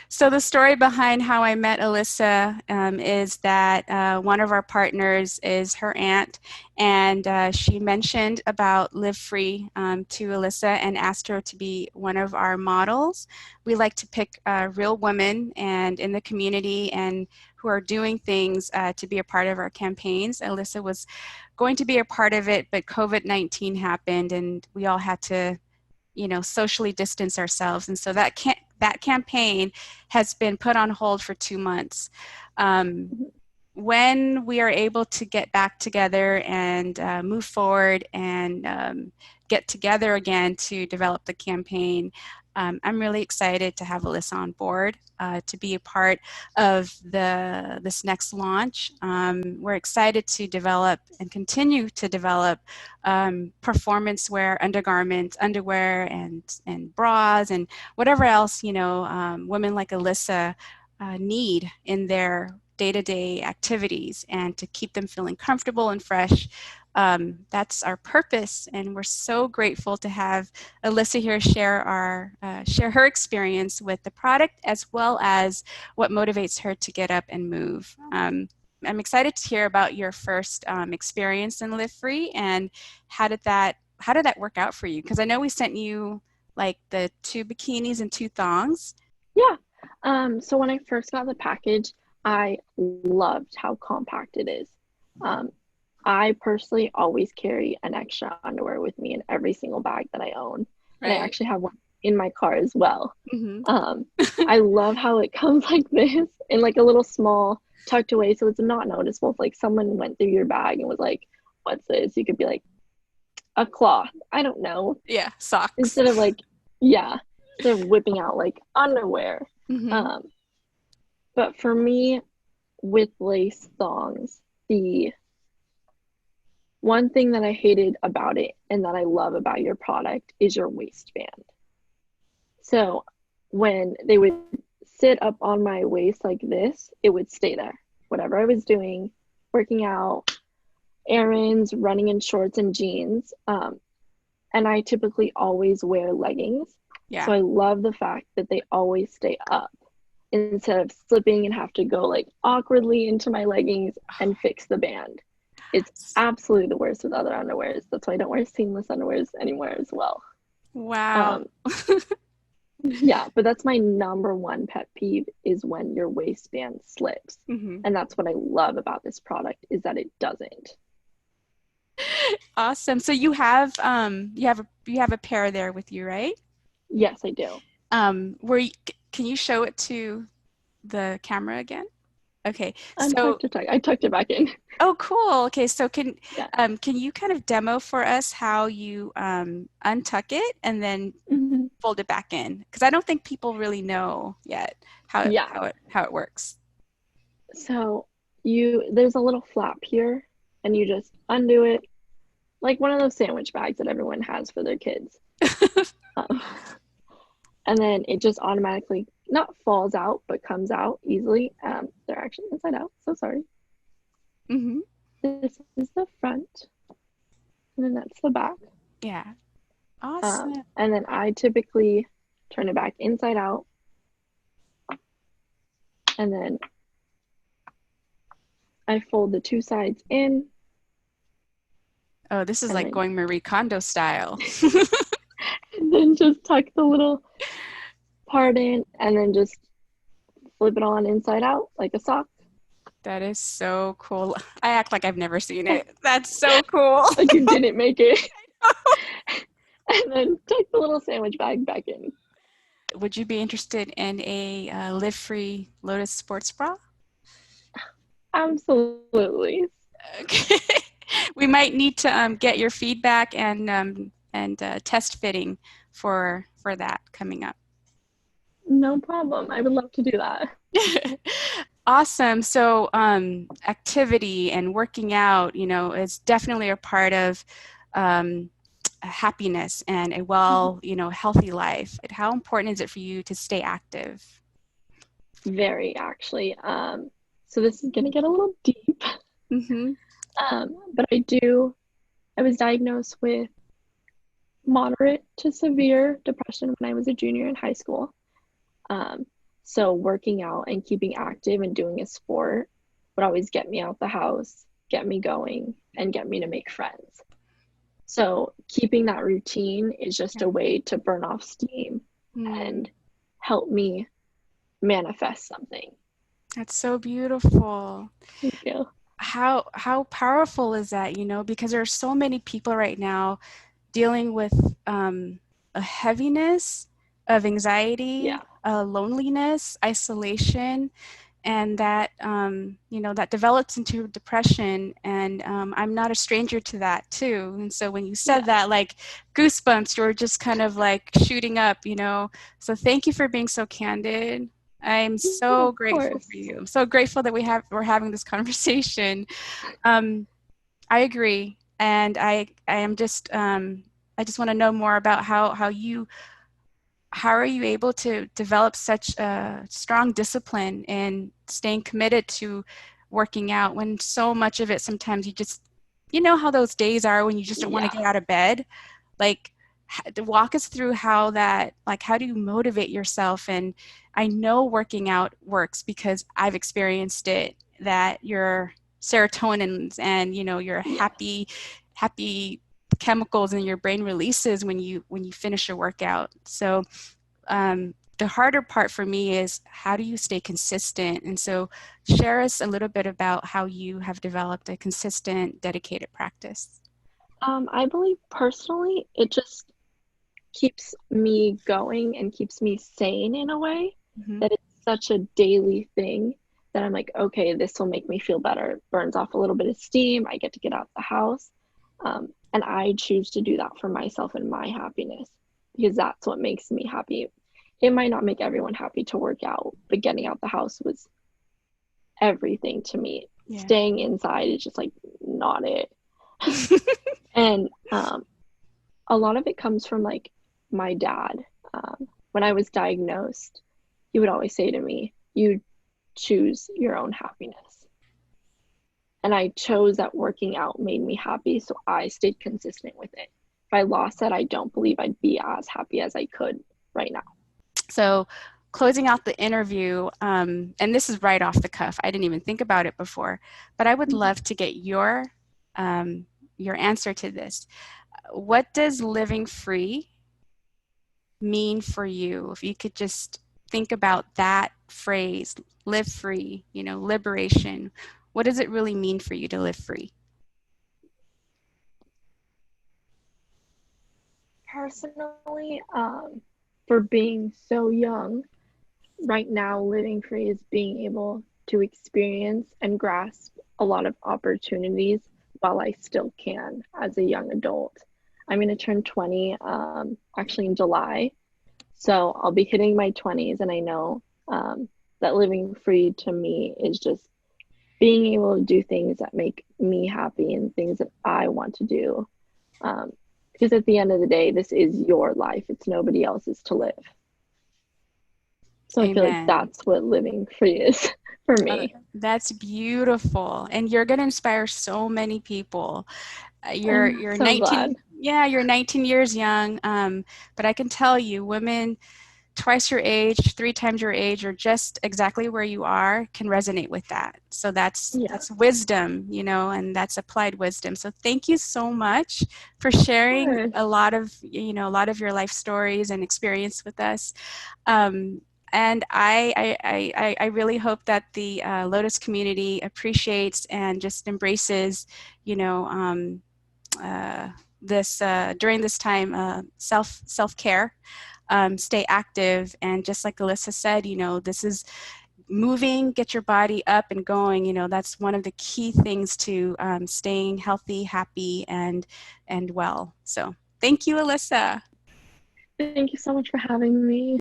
So the story behind how I met Alyssa is that one of our partners is her aunt, and she mentioned about Live Free to Alyssa and asked her to be one of our models. We like to pick real women and in the community and who are doing things to be a part of our campaigns. Alyssa was going to be a part of it, but COVID-19 happened, and we all had to socially distance ourselves. And so that campaign has been put on hold for 2 months. When we are able to get back together and move forward and get together again to develop the campaign, I'm really excited to have Alyssa on board to be a part of this next launch. We're excited to develop and continue to develop performance wear, undergarments, underwear, and bras, and whatever else women like Alyssa need in their day-to-day activities, and to keep them feeling comfortable and fresh. That's our purpose, and we're so grateful to have Alyssa here share her experience with the product as well as what motivates her to get up and move. I'm excited to hear about your first experience in Live Free, and how did that work out for you? Because I know we sent you like the 2 bikinis and 2 thongs. Yeah. So when I first got the package, I loved how compact it is. I personally always carry an extra underwear with me in every single bag that I own. And I Right. actually have one in my car as well. Mm-hmm. I love how it comes like this in like a little small tucked away, so it's not noticeable. If like someone went through your bag and was like, "What's this?" You could be like, "A cloth." I don't know. Yeah, socks. Instead of like, yeah, instead of whipping out like underwear. Mm-hmm. Um, but for me, with lace thongs, the one thing that I hated about it and that I love about your product is your waistband. So when they would sit up on my waist like this, it would stay there. Whatever I was doing, working out, errands, running in shorts and jeans. And I typically always wear leggings. Yeah. So I love the fact that they always stay up instead of slipping and have to go like awkwardly into my leggings and fix the band. It's absolutely the worst with other underwears. That's why I don't wear seamless underwears anymore as well. Wow. Um, yeah, but that's my number one pet peeve is when your waistband slips. Mm-hmm. And that's what I love about this product is that it doesn't. Awesome. So you have a pair there with you, right? Yes, I do. Can you show it to the camera again? Okay. So, Untucked to tuck. I tucked it back in. oh, cool. Okay. So Yeah. can you kind of demo for us how you untuck it and then Mhm. fold it back in? Because I don't think people really know yet how it, Yeah. how it how it works. So there's a little flap here and you just undo it like one of those sandwich bags that everyone has for their kids. Um, and then it just automatically not falls out, but comes out easily. They're actually inside out. So sorry. Mm-hmm. This is the front, and then that's the back. Yeah. Awesome. And then I typically turn it back inside out, and then I fold the two sides in, Oh, this is and like then going Marie Kondo style. and then just tuck the little part in, and then just flip it on inside out like a sock. That is so cool. I act like I've never seen it. That's so cool. Like you didn't make it. And then tuck the little sandwich bag back in. Would you be interested in a Live Free Lotus sports bra? Absolutely. Okay. We might need to get your feedback and test fitting for that coming up. No problem. I would love to do that. Awesome. So activity and working out, is definitely a part of happiness and a healthy life. How important is it for you to stay active? Very actually. So this is gonna get a little deep. Mm-hmm. But I was diagnosed with moderate to severe depression when I was a junior in high school. Um, So working out and keeping active and doing a sport would always get me out the house, get me going, and get me to make friends. So keeping that routine is just Yeah. a way to burn off steam Mm, and help me manifest something. that's so beautiful. Thank you. How powerful is that, because there are so many people right now dealing with um, a heaviness of anxiety, Yeah. loneliness, isolation, and that that develops into depression. And I'm not a stranger to that too. And so when you said Yeah. that, like goosebumps, you were just kind of like shooting up. So thank you for being so candid. I'm Yeah, so of grateful for course. you. I'm so grateful that we're having this conversation. um, I agree, and I am just I just want to know more about how are you able to develop such a strong discipline in staying committed to working out when so much of it sometimes you know how those days are when you just don't want to Yeah. get out of bed, like to walk us through how that, like, how do you motivate yourself? And I know working out works because I've experienced it, that your serotonin and your Yes. happy chemicals in your brain releases when you finish a workout. So the harder part for me is how do you stay consistent? And so share us a little bit about how you have developed a consistent, dedicated practice. I believe personally, it just keeps me going and keeps me sane in a way Hmm. that it's such a daily thing that I'm like, okay, this will make me feel better. It burns off a little bit of steam. I get to get out the house. And I choose to do that for myself and my happiness because that's what makes me happy. It might not make everyone happy to work out, but getting out the house was everything to me. Yeah. Staying inside is just like not it. And a lot of it comes from like my dad. When I was diagnosed, he would always say to me, "You choose your own happiness." And I chose that working out made me happy, so I stayed consistent with it. If I lost that, I don't believe I'd be as happy as I could right now. So, closing out the interview, and this is right off the cuff. I didn't even think about it before, but I would love to get um, your answer to this. What does living free mean for you? If you could just think about that phrase, live free, liberation. What does it really mean for you to live free? Personally, for being so young, right now, living free is being able to experience and grasp a lot of opportunities while I still can as a young adult. I'm going to turn 20 actually in July. So I'll be hitting my 20s, and I know that living free to me is just being able to do things that make me happy and things that I want to do. Um, because at the end of the day, this is your life, it's nobody else's to live. So I feel like Amen. that's what living free is for Uh, me. that's beautiful. And you're going to inspire so many people. I'm You're so 19, glad. yeah, you're 19 years young. But I can tell you, women twice your age, three times your age, or just exactly where you are can resonate with that. So that's Yes, wisdom, and that's applied wisdom. So thank you so much for of sharing course. a lot of your life stories and experience with us. Um, and I really hope that the Lotus community appreciates and just embraces, you know, uh, this during this time, self care, stay active, and just like Alyssa said, this is moving, get your body up and going. That's one of the key things to staying healthy, happy, and well. So thank you, Alyssa. Thank you so much for having me.